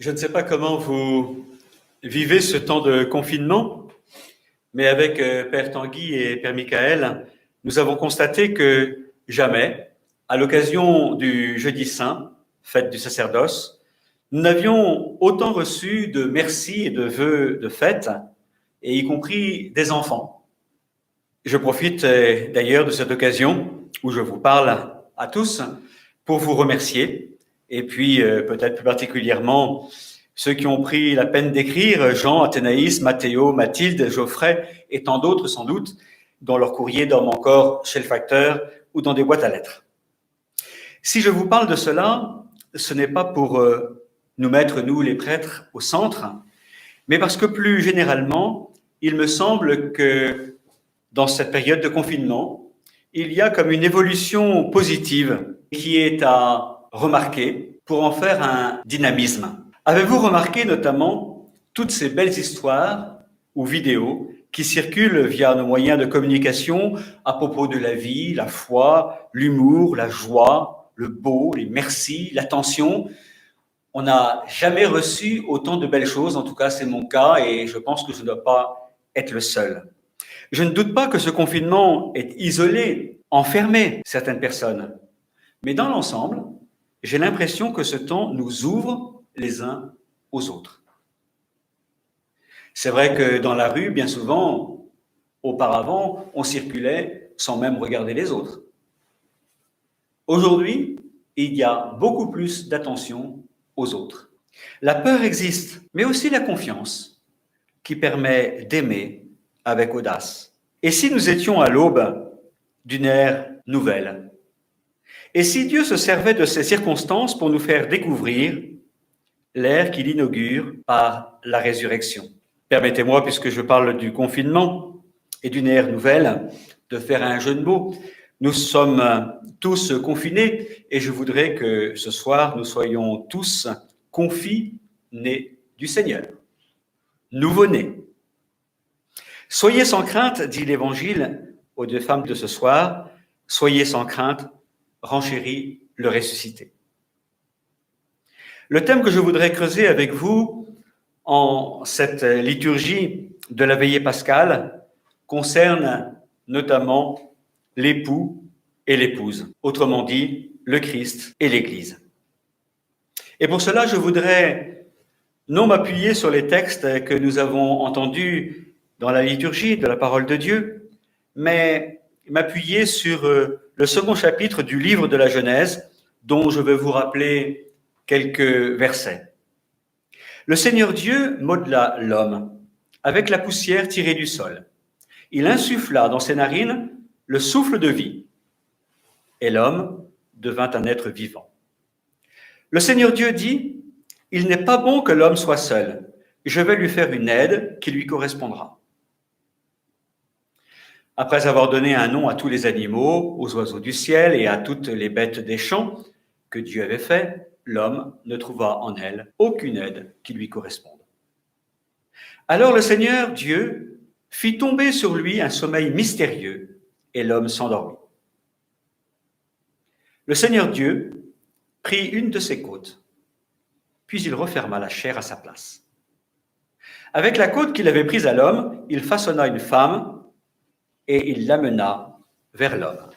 Je ne sais pas comment vous vivez ce temps de confinement, mais avec Père Tanguy et Père Michael, nous avons constaté que jamais, à l'occasion du Jeudi Saint, fête du sacerdoce, nous n'avions autant reçu de merci et de vœux de fête, et y compris des enfants. Je profite d'ailleurs de cette occasion où je vous parle à tous pour vous remercier, et puis peut-être plus particulièrement ceux qui ont pris la peine d'écrire, Jean, Athénaïs, Mathéo, Mathilde, Geoffrey et tant d'autres sans doute, dont leur courrier dorme encore chez le facteur ou dans des boîtes à lettres. Si je vous parle de cela, ce n'est pas pour nous mettre, nous les prêtres, au centre, mais parce que plus généralement, il me semble que dans cette période de confinement, il y a comme une évolution positive qui est à remarquer pour en faire un dynamisme. Avez-vous remarqué notamment toutes ces belles histoires ou vidéos qui circulent via nos moyens de communication à propos de la vie, la foi, l'humour, la joie, le beau, les merci, l'attention? On n'a jamais reçu autant de belles choses, en tout cas c'est mon cas et je pense que je ne dois pas être le seul. Je ne doute pas que ce confinement ait isolé, enfermé certaines personnes, mais dans l'ensemble, j'ai l'impression que ce temps nous ouvre les uns aux autres. C'est vrai que dans la rue, bien souvent, auparavant, on circulait sans même regarder les autres. Aujourd'hui, il y a beaucoup plus d'attention aux autres. La peur existe, mais aussi la confiance, qui permet d'aimer avec audace. Et si nous étions à l'aube d'une ère nouvelle? Et si Dieu se servait de ces circonstances pour nous faire découvrir l'ère qu'il inaugure par la résurrection? Permettez-moi, puisque je parle du confinement et d'une ère nouvelle, de faire un jeu de mots. Nous sommes tous confinés et je voudrais que ce soir, nous soyons tous confits-nés du Seigneur, nouveau-nés. Soyez sans crainte, dit l'Évangile aux deux femmes de ce soir, soyez sans crainte, renchérit le ressuscité. Le thème que je voudrais creuser avec vous en cette liturgie de la veillée pascale concerne notamment l'époux et l'épouse, autrement dit, le Christ et l'Église. Et pour cela, je voudrais non m'appuyer sur les textes que nous avons entendus dans la liturgie de la parole de Dieu, mais m'appuyer sur le second chapitre du livre de la Genèse, dont je vais vous rappeler quelques versets. Le Seigneur Dieu modela l'homme avec la poussière tirée du sol. Il insuffla dans ses narines le souffle de vie, et l'homme devint un être vivant. Le Seigneur Dieu dit, « Il n'est pas bon que l'homme soit seul. Je vais lui faire une aide qui lui correspondra. » Après avoir donné un nom à tous les animaux, aux oiseaux du ciel et à toutes les bêtes des champs que Dieu avait fait, l'homme ne trouva en elle aucune aide qui lui corresponde. Alors le Seigneur Dieu fit tomber sur lui un sommeil mystérieux et l'homme s'endormit. Le Seigneur Dieu prit une de ses côtes, puis il referma la chair à sa place. Avec la côte qu'il avait prise à l'homme, il façonna une femme et il l'amena vers l'homme.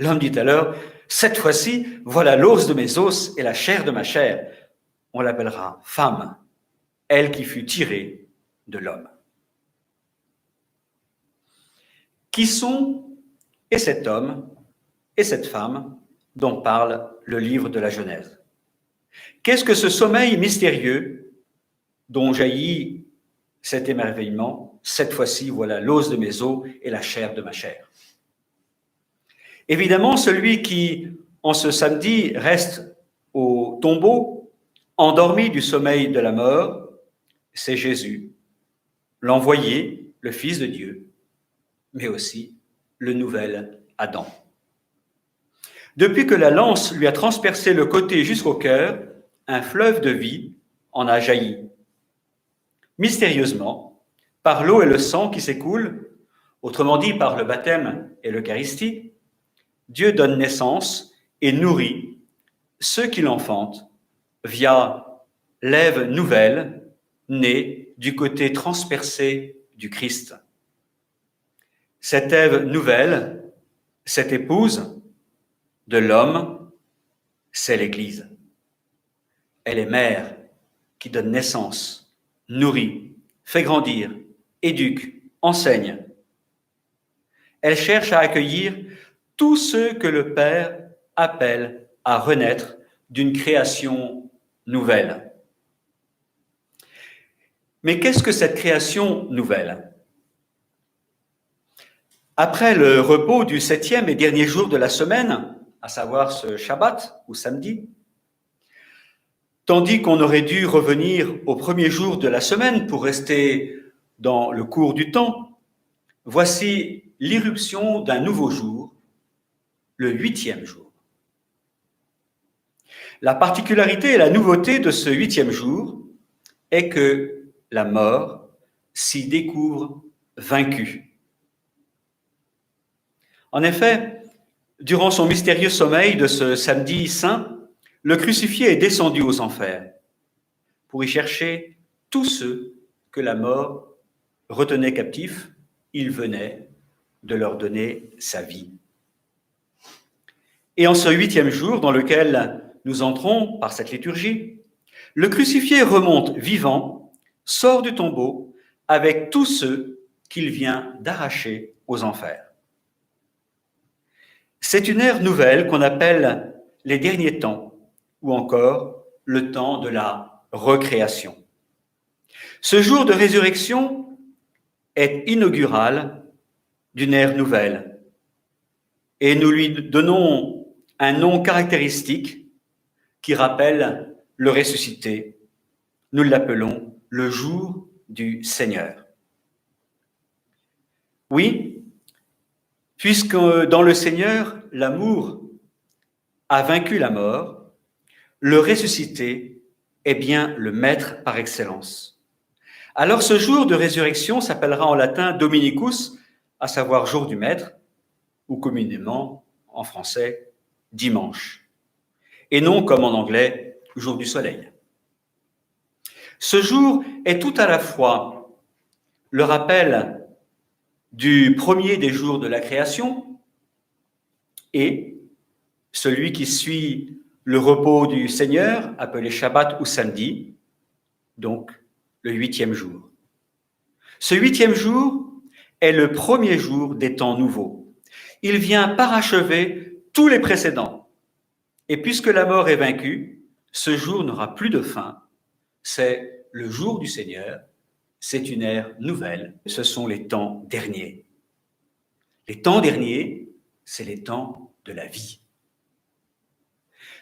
L'homme dit alors, « Cette fois-ci, voilà l'os de mes os et la chair de ma chair. » On l'appellera femme, elle qui fut tirée de l'homme. Qui sont et cet homme et cette femme dont parle le livre de la Genèse? Qu'est-ce que ce sommeil mystérieux dont jaillit cet émerveillement? Cette fois-ci, voilà l'os de mes os et la chair de ma chair. Évidemment, celui qui, en ce samedi, reste au tombeau, endormi du sommeil de la mort, c'est Jésus, l'envoyé, le Fils de Dieu, mais aussi le nouvel Adam. Depuis que la lance lui a transpercé le côté jusqu'au cœur, un fleuve de vie en a jailli. Mystérieusement, par l'eau et le sang qui s'écoulent, autrement dit par le baptême et l'Eucharistie, Dieu donne naissance et nourrit ceux qui l'enfantent via l'Ève nouvelle née du côté transpercé du Christ. Cette Ève nouvelle, cette épouse de l'homme, c'est l'Église. Elle est mère qui donne naissance, nourrit, fait grandir, éduque, enseigne. Elle cherche à accueillir tous ceux que le Père appelle à renaître d'une création nouvelle. Mais qu'est-ce que cette création nouvelle ? Après le repos du 7e et dernier jour de la semaine, à savoir ce Shabbat ou samedi, tandis qu'on aurait dû revenir au premier jour de la semaine pour rester dans le cours du temps, voici l'irruption d'un nouveau jour, le 8e jour. La particularité et la nouveauté de ce 8e jour est que la mort s'y découvre vaincue. En effet, durant son mystérieux sommeil de ce samedi saint, le crucifié est descendu aux enfers pour y chercher tous ceux que la mort retenait captifs. Il venait de leur donner sa vie. Et en ce 8e jour dans lequel nous entrons par cette liturgie, le crucifié remonte vivant, sort du tombeau avec tous ceux qu'il vient d'arracher aux enfers. C'est une ère nouvelle qu'on appelle les derniers temps, ou encore le temps de la recréation. Ce jour de résurrection est inaugural d'une ère nouvelle, et nous lui donnons un nom caractéristique qui rappelle le ressuscité. Nous l'appelons le jour du Seigneur. Oui, puisque dans le Seigneur, l'amour a vaincu la mort, le ressuscité est bien le maître par excellence. Alors ce jour de résurrection s'appellera en latin Dominicus, à savoir jour du maître, ou communément en français dimanche, et non comme en anglais jour du soleil. Ce jour est tout à la fois le rappel du premier des jours de la création et celui qui suit le repos du Seigneur, appelé Shabbat ou samedi, donc le 8e jour. Ce 8e jour est le premier jour des temps nouveaux. Il vient parachever tous les précédents. Et puisque la mort est vaincue, ce jour n'aura plus de fin. C'est le jour du Seigneur, c'est une ère nouvelle, ce sont les temps derniers. Les temps derniers, c'est les temps de la vie.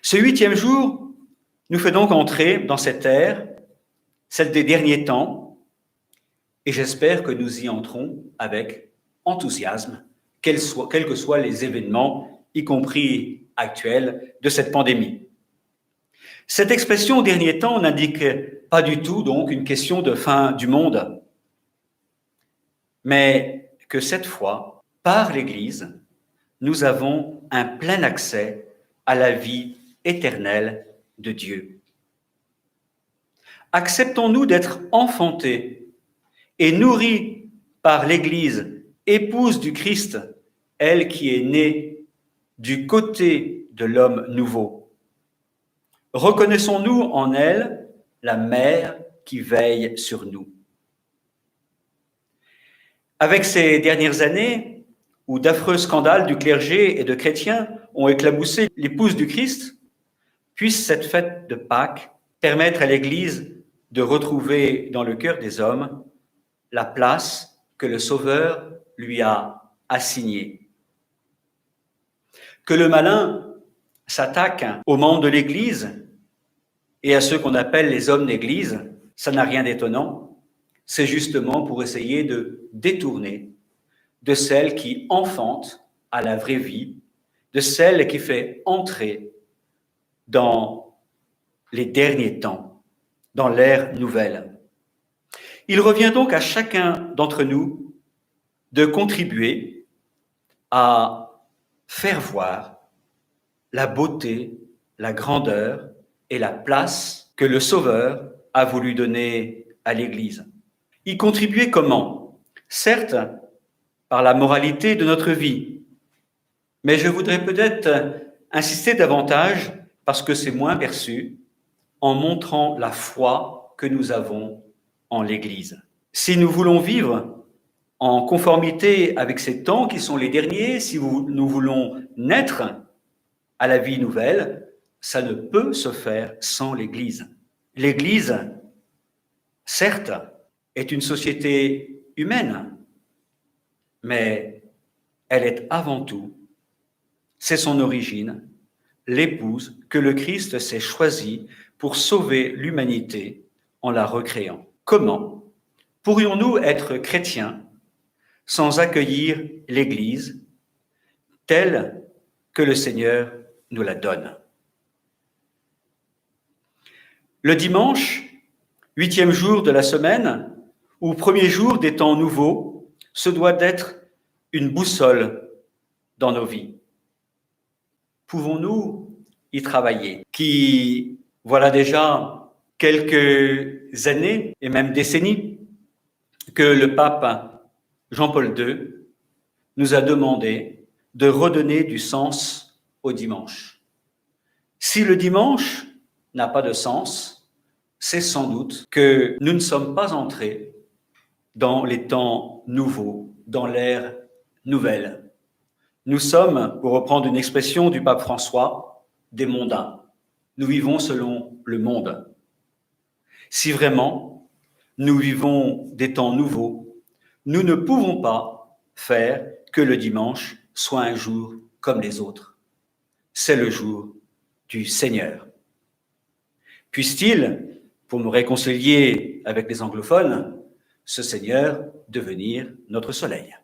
Ce 8e jour nous fait donc entrer dans cette ère, celle des derniers temps, et j'espère que nous y entrons avec enthousiasme, quels que soient les événements, y compris actuels, de cette pandémie. Cette expression « dernier temps » n'indique pas du tout donc une question de fin du monde, mais que cette fois, par l'Église, nous avons un plein accès à la vie éternelle de Dieu. Acceptons-nous d'être enfantés et nourris par l'Église, épouse du Christ, elle qui est née du côté de l'homme nouveau. Reconnaissons-nous en elle la mère qui veille sur nous. Avec ces dernières années, où d'affreux scandales du clergé et de chrétiens ont éclaboussé l'épouse du Christ, puisse cette fête de Pâques permettre à l'Église de retrouver dans le cœur des hommes la place que le Sauveur lui a assignée. Que le malin s'attaque aux membres de l'Église et à ceux qu'on appelle les hommes d'Église, ça n'a rien d'étonnant. C'est justement pour essayer de détourner de celle qui enfante à la vraie vie, de celle qui fait entrer dans les derniers temps, dans l'ère nouvelle. Il revient donc à chacun d'entre nous de contribuer à faire voir la beauté, la grandeur et la place que le Sauveur a voulu donner à l'Église. Y contribuer comment? Certes, par la moralité de notre vie, mais je voudrais peut-être insister davantage, parce que c'est moins perçu, en montrant la foi que nous avons en l'Église. Si nous voulons vivre en conformité avec ces temps qui sont les derniers, si nous voulons naître à la vie nouvelle, ça ne peut se faire sans l'Église. L'Église, certes, est une société humaine, mais elle est avant tout, c'est son origine, l'épouse que le Christ s'est choisie pour sauver l'humanité en la recréant. Comment pourrions-nous être chrétiens sans accueillir l'Église telle que le Seigneur nous la donne? Le dimanche, 8e jour de la semaine, ou premier jour des temps nouveaux, se doit d'être une boussole dans nos vies. Pouvons-nous y travailler? Qui, voilà déjà quelques années et même décennies que le pape Jean-Paul II nous a demandé de redonner du sens au dimanche. Si le dimanche n'a pas de sens, c'est sans doute que nous ne sommes pas entrés dans les temps nouveaux, dans l'ère nouvelle. Nous sommes, pour reprendre une expression du pape François, des mondains. Nous vivons selon le monde. Si vraiment nous vivons des temps nouveaux, nous ne pouvons pas faire que le dimanche soit un jour comme les autres. C'est le jour du Seigneur. Puisse-t-il, pour nous réconcilier avec les anglophones, ce Seigneur devenir notre soleil.